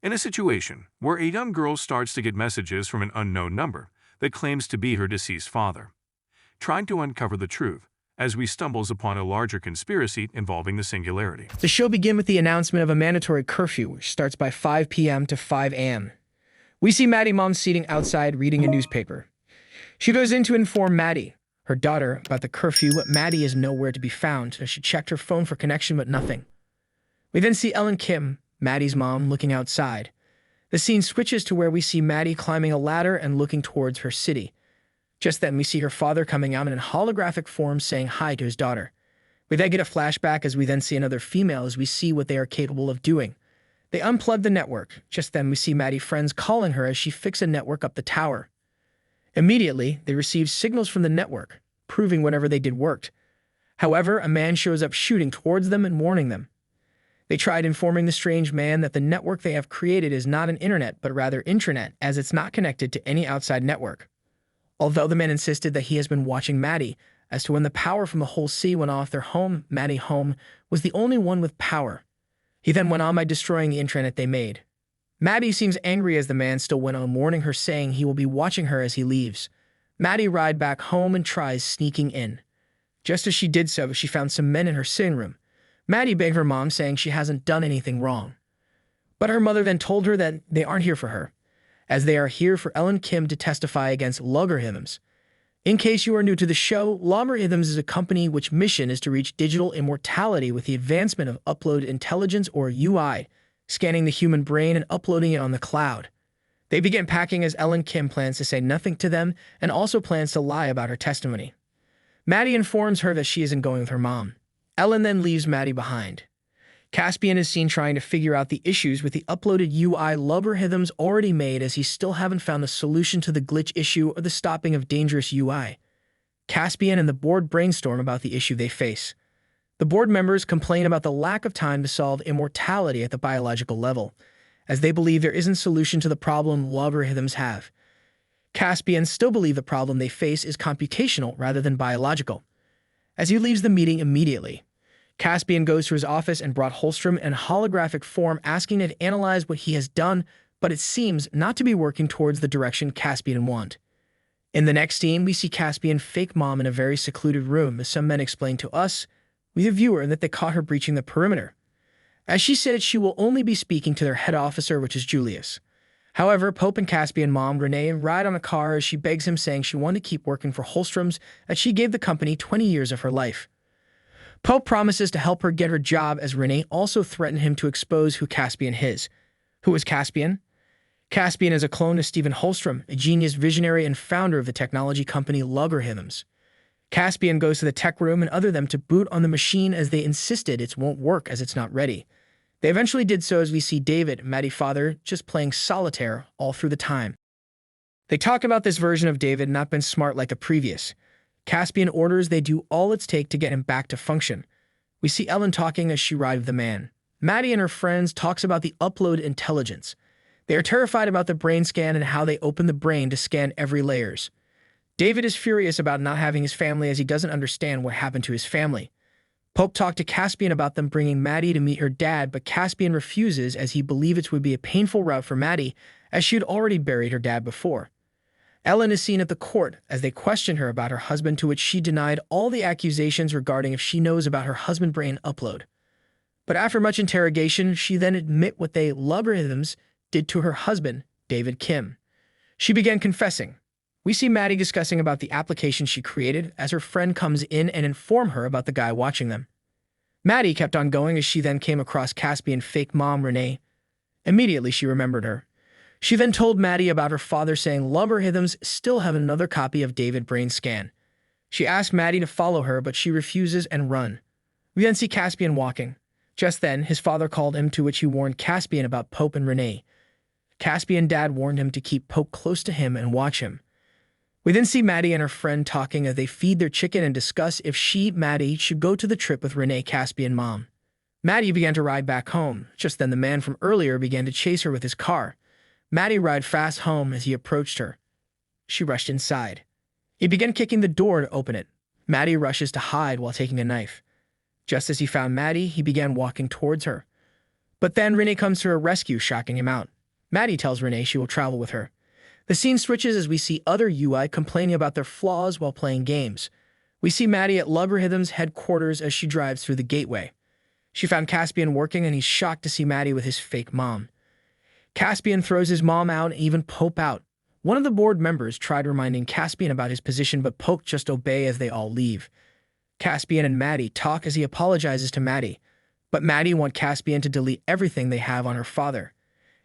In a situation where a young girl starts to get messages from an unknown number that claims to be her deceased father, trying to uncover the truth as we stumbles upon a larger conspiracy involving the singularity. The show begins with the announcement of a mandatory curfew, which starts by 5 p.m. to 5 a.m. We see Maddie mom sitting outside reading a newspaper. She goes in to inform Maddie, her daughter, about the curfew, but Maddie is nowhere to be found, so she checked her phone for connection, but nothing. We then see Ellen Kim, Maddie's mom, looking outside. The scene switches to where we see Maddie climbing a ladder and looking towards her city. Just then, we see her father coming out in holographic form saying hi to his daughter. We then get a flashback as we then see another female as we see what they are capable of doing. They unplug the network. Just then, we see Maddie's friends calling her as she fixes a network up the tower. Immediately, they receive signals from the network, proving whatever they did worked. However, a man shows up shooting towards them and warning them. They tried informing the strange man that the network they have created is not an internet, but rather intranet, as it's not connected to any outside network. Although the man insisted that he has been watching Maddie, as to when the power from the whole city went off their home, Maddie's home was the only one with power. He then went on by destroying the intranet they made. Maddie seems angry as the man still went on warning her, saying he will be watching her as he leaves. Maddie rides back home and tries sneaking in. Just as she did so, she found some men in her sitting room. Maddie begged her mom, saying she hasn't done anything wrong. But her mother then told her that they aren't here for her, as they are here for Ellen Kim to testify against logarithms. In case you are new to the show, Logarithms is a company which mission is to reach digital immortality with the advancement of upload intelligence, or UI, scanning the human brain and uploading it on the cloud. They begin packing as Ellen Kim plans to say nothing to them and also plans to lie about her testimony. Maddie informs her that she isn't going with her mom. Ellen then leaves Maddie behind. Caspian is seen trying to figure out the issues with the uploaded UI logarithms already made, as he still haven't found the solution to the glitch issue or the stopping of dangerous UI. Caspian and the board brainstorm about the issue they face. The board members complain about the lack of time to solve immortality at the biological level, as they believe there isn't a solution to the problem logarithms have. Caspian still believe the problem they face is computational rather than biological. As he leaves the meeting immediately, Caspian goes to his office and brought Holstrom in holographic form, asking it to analyze what he has done, but it seems not to be working towards the direction Caspian wants. In the next scene, we see Caspian fake mom in a very secluded room, as some men explain to us, we the viewer, that they caught her breaching the perimeter. As she said, she will only be speaking to their head officer, which is Julius. However, Pope and Caspian mom, Renee, ride on a car as she begs him, saying she wanted to keep working for Holstrom's, as she gave the company 20 years of her life. Pope promises to help her get her job, as Renee also threatened him to expose who Caspian is. Who is Caspian? Caspian is a clone of Stephen Holstrom, a genius visionary and founder of the technology company Logarithms. Caspian goes to the tech room and ordered them to boot on the machine, as they insisted it won't work as it's not ready. They eventually did so, as we see David, Maddie's father, just playing solitaire all through the time. They talk about this version of David not being smart like the previous. Caspian orders they do all it takes to get him back to function. We see Ellen talking as she rides with the man. Maddie and her friends talks about the upload intelligence. They are terrified about the brain scan and how they open the brain to scan every layers. David is furious about not having his family, as he doesn't understand what happened to his family. Pope talked to Caspian about them bringing Maddie to meet her dad, but Caspian refuses, as he believed it would be a painful route for Maddie, as she had already buried her dad before. Ellen is seen at the court as they question her about her husband, to which she denied all the accusations regarding if she knows about her husband brain upload. But after much interrogation, she then admit what they logarithms did to her husband, David Kim. She began confessing. We see Maddie discussing about the application she created as her friend comes in and inform her about the guy watching them. Maddie kept on going as she then came across Caspian fake mom Renee. Immediately she remembered her. She then told Maddie about her father, saying logarithms still have another copy of David brain scan. She asked Maddie to follow her, but she refuses and run. We then see Caspian walking. Just then, his father called him, to which he warned Caspian about Pope and Renee. Caspian dad warned him to keep Pope close to him and watch him. We then see Maddie and her friend talking as they feed their chicken and discuss if she, Maddie, should go to the trip with Renee, Caspian mom. Maddie began to ride back home. Just then the man from earlier began to chase her with his car. Maddie rode fast home as he approached her. She rushed inside. He began kicking the door to open it. Maddie rushes to hide while taking a knife. Just as he found Maddie, he began walking towards her. But then Renee comes to her rescue, shocking him out. Maddie tells Renee she will travel with her. The scene switches as we see other UI complaining about their flaws while playing games. We see Maddie at Logarithm's headquarters as she drives through the gateway. She found Caspian working and he's shocked to see Maddie with his fake mom. Caspian throws his mom out and even Pope out. One of the board members tried reminding Caspian about his position, but Pope just obeys as they all leave. Caspian and Maddie talk as he apologizes to Maddie, but Maddie wants Caspian to delete everything they have on her father.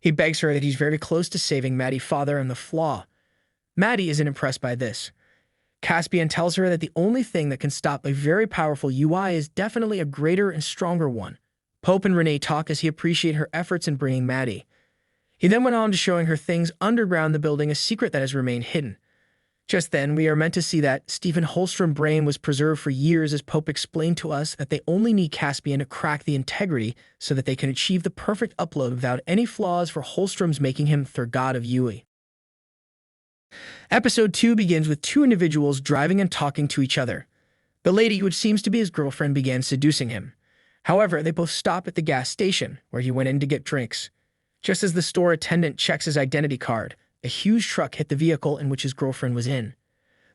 He begs her that he's very close to saving Maddie's father and the flaw. Maddie isn't impressed by this. Caspian tells her that the only thing that can stop a very powerful UI is definitely a greater and stronger one. Pope and Renee talk as he appreciates her efforts in bringing Maddie. He then went on to showing her things underground the building, a secret that has remained hidden. Just then, we are meant to see that Stephen Holstrom's brain was preserved for years as Pope explained to us that they only need Caspian to crack the integrity so that they can achieve the perfect upload without any flaws for Holstrom's making him their god of UI. Episode 2 begins with two individuals driving and talking to each other. The lady, which seems to be his girlfriend, began seducing him. However, they both stop at the gas station, where he went in to get drinks. Just as the store attendant checks his identity card, a huge truck hit the vehicle in which his girlfriend was in.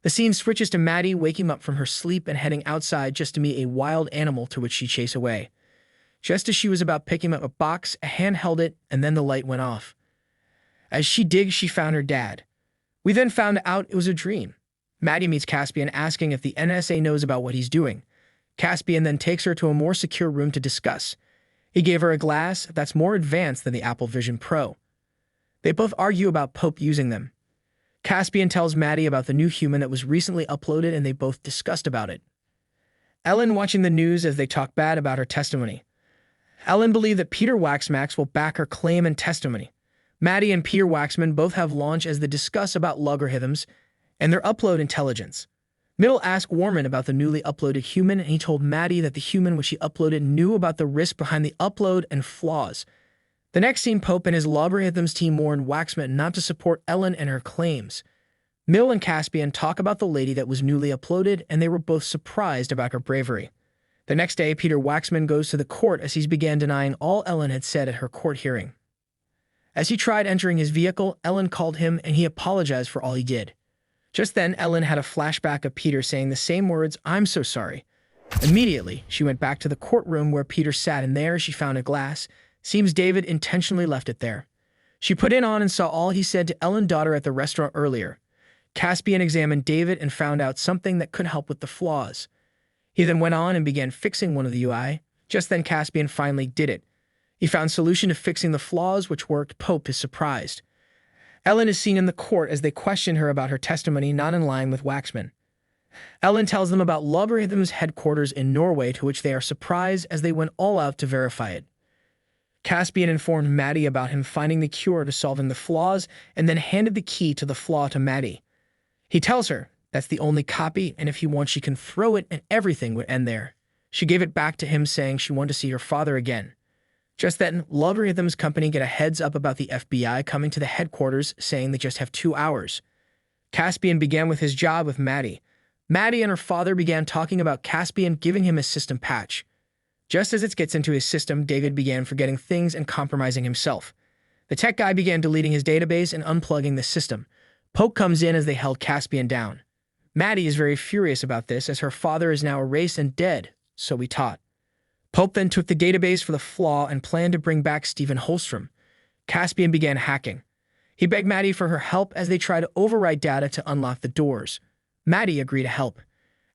The scene switches to Maddie waking up from her sleep and heading outside just to meet a wild animal to which she chases away. Just as she was about picking up a box, a hand held it, and then the light went off. As she digs, she found her dad. We then found out it was a dream. Maddie meets Caspian asking if the NSA knows about what he's doing. Caspian then takes her to a more secure room to discuss. He gave her a glass that's more advanced than the Apple Vision Pro. They both argue about Pope using them. Caspian tells Maddie about the new human that was recently uploaded and they both discussed about it. Ellen watching the news as they talk bad about her testimony. Ellen believed that Peter Waxmax will back her claim and testimony. Maddie and Peter Waxman both have launch as they discuss about logarithms and their upload intelligence. Middle asked Warman about the newly uploaded human, and he told Maddie that the human which he uploaded knew about the risk behind the upload and flaws. The next scene, Pope and his logarithms team warned Waxman not to support Ellen and her claims. Mill and Caspian talk about the lady that was newly uploaded, and they were both surprised about her bravery. The next day, Peter Waxman goes to the court as he began denying all Ellen had said at her court hearing. As he tried entering his vehicle, Ellen called him and he apologized for all he did. Just then, Ellen had a flashback of Peter saying the same words, "I'm so sorry." Immediately, she went back to the courtroom where Peter sat, and there she found a glass. Seems David intentionally left it there. She put it on and saw all he said to Ellen's daughter at the restaurant earlier. Caspian examined David and found out something that could help with the flaws. He then went on and began fixing one of the UI. Just then, Caspian finally did it. He found a solution to fixing the flaws, which worked. Pope is surprised. Ellen is seen in the court as they question her about her testimony not in line with Waxman. Ellen tells them about Logarithm's headquarters in Norway, to which they are surprised as they went all out to verify it. Caspian informed Maddie about him finding the cure to solving the flaws and then handed the key to the flaw to Maddie. He tells her that's the only copy, and if he wants she can throw it and everything would end there. She gave it back to him saying she wanted to see her father again. Just then, Logarithm's company get a heads up about the FBI coming to the headquarters saying they just have 2 hours. Caspian began with his job with Maddie. Maddie and her father began talking about Caspian giving him a system patch. Just as it gets into his system, David began forgetting things and compromising himself. The tech guy began deleting his database and unplugging the system. Poke comes in as they held Caspian down. Maddie is very furious about this as her father is now erased and dead, so we taught. Pope then took the database for the flaw and planned to bring back Stephen Holstrom. Caspian began hacking. He begged Maddie for her help as they tried to overwrite data to unlock the doors. Maddie agreed to help.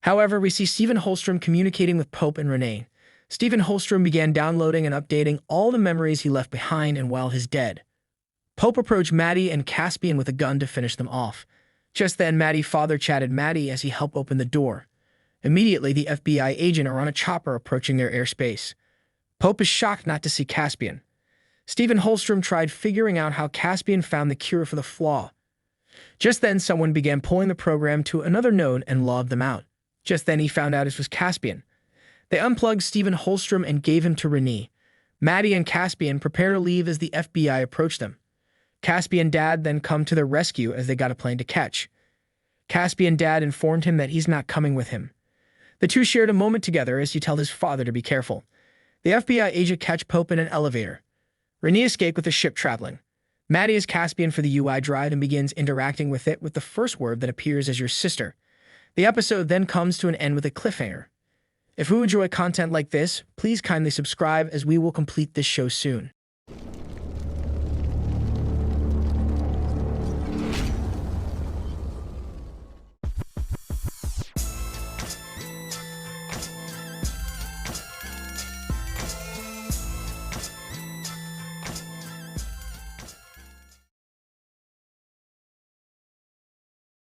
However, we see Stephen Holstrom communicating with Pope and Renee. Stephen Holstrom began downloading and updating all the memories he left behind and while he's dead. Pope approached Maddie and Caspian with a gun to finish them off. Just then, Maddie's father chatted Maddie as he helped open the door. Immediately, the FBI agent are on a chopper approaching their airspace. Pope is shocked not to see Caspian. Stephen Holstrom tried figuring out how Caspian found the cure for the flaw. Just then, someone began pulling the program to another node and logged them out. Just then, he found out it was Caspian. They unplugged Stephen Holstrom and gave him to Renee. Maddie and Caspian prepare to leave as the FBI approached them. Caspian dad then come to their rescue as they got a plane to catch. Caspian dad informed him that he's not coming with him. The two shared a moment together as he told his father to be careful. The FBI agent catch Pope in an elevator. Renee escaped with the ship traveling. Maddie is Caspian for the UI drive and begins interacting with it with the first word that appears as your sister. The episode then comes to an end with a cliffhanger. If you enjoy content like this, please kindly subscribe as we will complete this show soon.